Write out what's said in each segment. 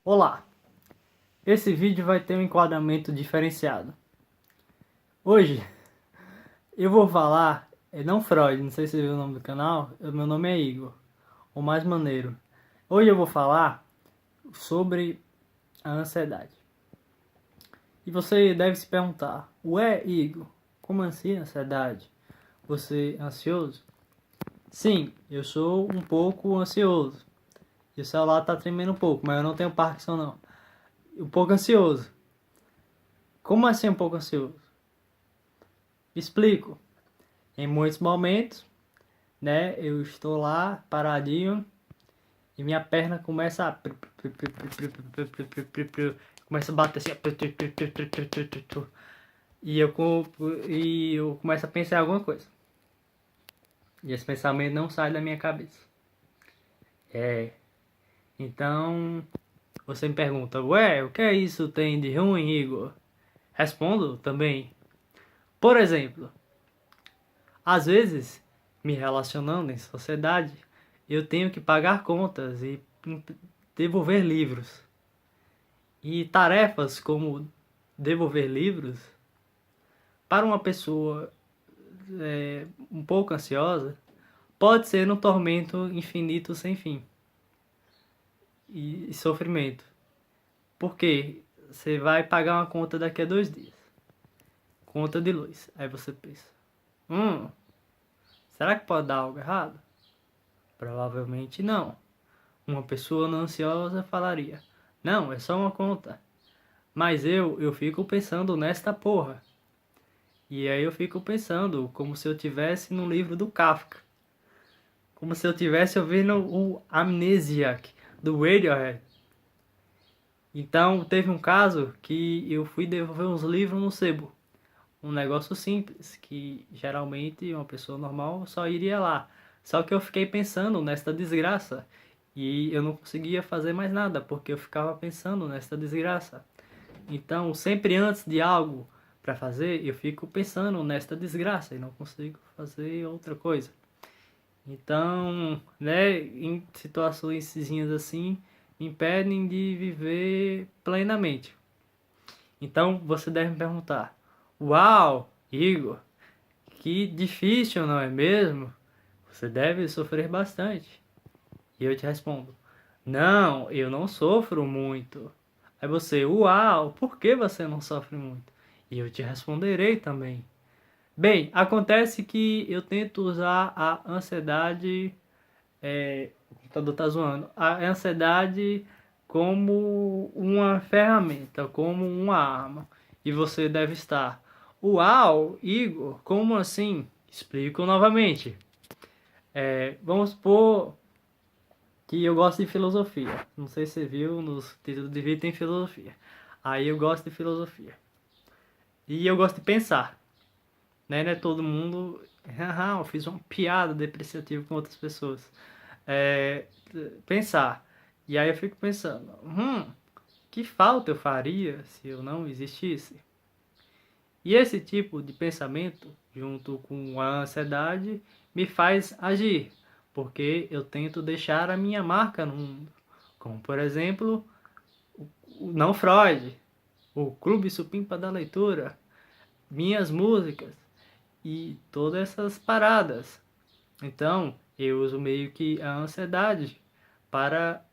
Olá, esse vídeo vai ter um enquadramento diferenciado. Hoje eu vou falar, não Freud, não sei se você viu o nome do canal, meu nome é Igor, o mais maneiro. Hoje eu vou falar sobre a ansiedade. E você deve se perguntar, ué Igor, como assim ansiedade? Você é ansioso? Sim, eu sou um pouco ansioso. E o celular tá tremendo um pouco, mas eu não tenho Parkinson não. Um pouco ansioso. Como assim um pouco ansioso? Explico. Em muitos momentos, né, eu estou lá paradinho e minha perna começa a começa a bater assim e eu começo a pensar em alguma coisa. E esse pensamento não sai da minha cabeça. É, então você me pergunta, ué, o que é isso tem de ruim, Igor? Respondo também. Por exemplo, às vezes, me relacionando em sociedade, eu tenho que pagar contas e devolver livros. E tarefas como devolver livros, para uma pessoa um pouco ansiosa, pode ser um tormento infinito sem fim e sofrimento. Porque você vai pagar uma conta daqui a 2 dias, conta de luz. Aí você pensa, hum, será que pode dar algo errado? Provavelmente não. Uma pessoa não ansiosa falaria, não, é só uma conta. Mas eu fico pensando nesta porra. E aí eu fico pensando como se eu tivesse no livro do Kafka. Como se eu tivesse ouvindo o Amnesiac do Radiohead. Então teve um caso que eu fui devolver uns livros no sebo. Um negócio simples, que geralmente uma pessoa normal só iria lá. Só que eu fiquei pensando nesta desgraça. E eu não conseguia fazer mais nada, porque eu ficava pensando nesta desgraça. Então, sempre antes de algo para fazer, eu fico pensando nesta desgraça e não consigo fazer outra coisa. Então, né, em situações assim, me impedem de viver plenamente. Então, você deve me perguntar: uau, Igor, que difícil, não é mesmo? Você deve sofrer bastante. E eu te respondo: não, eu não sofro muito. Aí você, uau, por que você não sofre muito? E eu te responderei também. Bem, acontece que eu tento usar a ansiedade, o computador tá zoando, a ansiedade como uma ferramenta, como uma arma. E você deve estar, uau, Igor, como assim? Explico novamente. Vamos supor que eu gosto de filosofia. Não sei se você viu, nos títulos de vídeo tem filosofia. Aí eu gosto de filosofia. E eu gosto de pensar. Né? Não é todo mundo. Ah, eu fiz uma piada depreciativa com outras pessoas. É, pensar. E aí eu fico pensando, que falta eu faria se eu não existisse? E esse tipo de pensamento, junto com a ansiedade, me faz agir, porque eu tento deixar a minha marca no mundo. Como, por exemplo, o Não Freud, o Clube Supimpa da Leitura, minhas músicas e todas essas paradas. Então, eu uso meio que a ansiedade para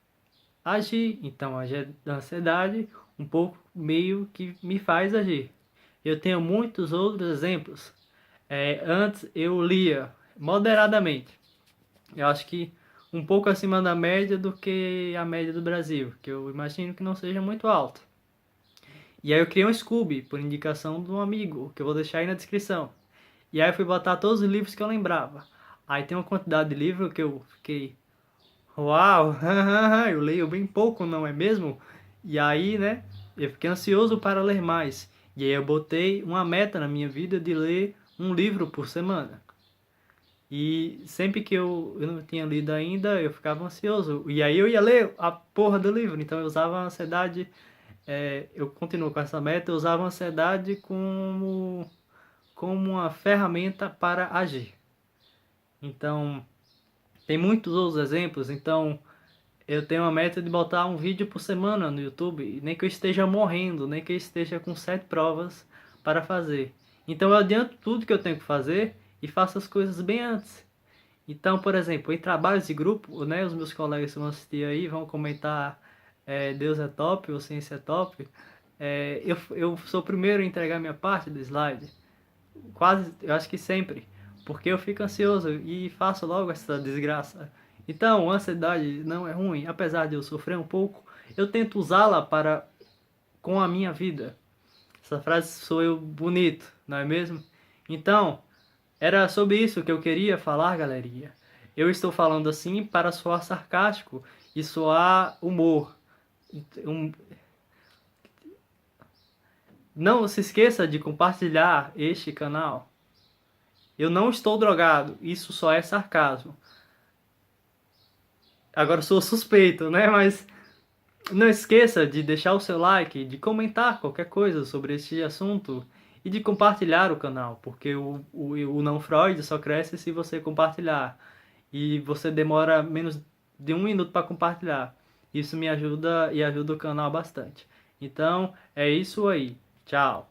agir. Então, a ansiedade um pouco meio que me faz agir. Eu tenho muitos outros exemplos. Antes eu lia moderadamente. Eu acho que um pouco acima da média do que a média do Brasil, que eu imagino que não seja muito alta. E aí eu criei um Scooby, por indicação de um amigo, que eu vou deixar aí na descrição. E aí eu fui botar todos os livros que eu lembrava. Aí tem uma quantidade de livros que eu fiquei, uau, eu leio bem pouco, não é mesmo? E aí, né, eu fiquei ansioso para ler mais. E aí eu botei uma meta na minha vida de ler um livro por semana. E sempre que eu não tinha lido ainda, eu ficava ansioso. E aí eu ia ler a porra do livro. Então eu usava a ansiedade, eu continuo com essa meta, eu usava a ansiedade como uma ferramenta para agir. Então, tem muitos outros exemplos. Então, eu tenho a meta de botar um vídeo por semana no YouTube, nem que eu esteja morrendo, nem que eu esteja com 7 provas para fazer. Então eu adianto tudo que eu tenho que fazer e faço as coisas bem antes. Então, por exemplo, em trabalhos de grupo, né, os meus colegas vão assistir aí, vão comentar Deus é top ou Ciência é top. Eu sou o primeiro a entregar minha parte do slide, quase, eu acho que sempre, porque eu fico ansioso e faço logo essa desgraça. Então, a ansiedade não é ruim, apesar de eu sofrer um pouco, eu tento usá-la para com a minha vida. Essa frase sou eu bonito, não é mesmo? Então, era sobre isso que eu queria falar, galerinha. Eu estou falando assim para soar sarcástico e soar humor. Um- Não se esqueça de compartilhar este canal. Eu não estou drogado, isso só é sarcasmo. Agora eu sou suspeito, né? Mas não esqueça de deixar o seu like, de comentar qualquer coisa sobre este assunto e de compartilhar o canal, porque o Não Freud só cresce se você compartilhar. E você demora menos de 1 minuto para compartilhar. Isso me ajuda e ajuda o canal bastante. Então, é isso aí. Tchau.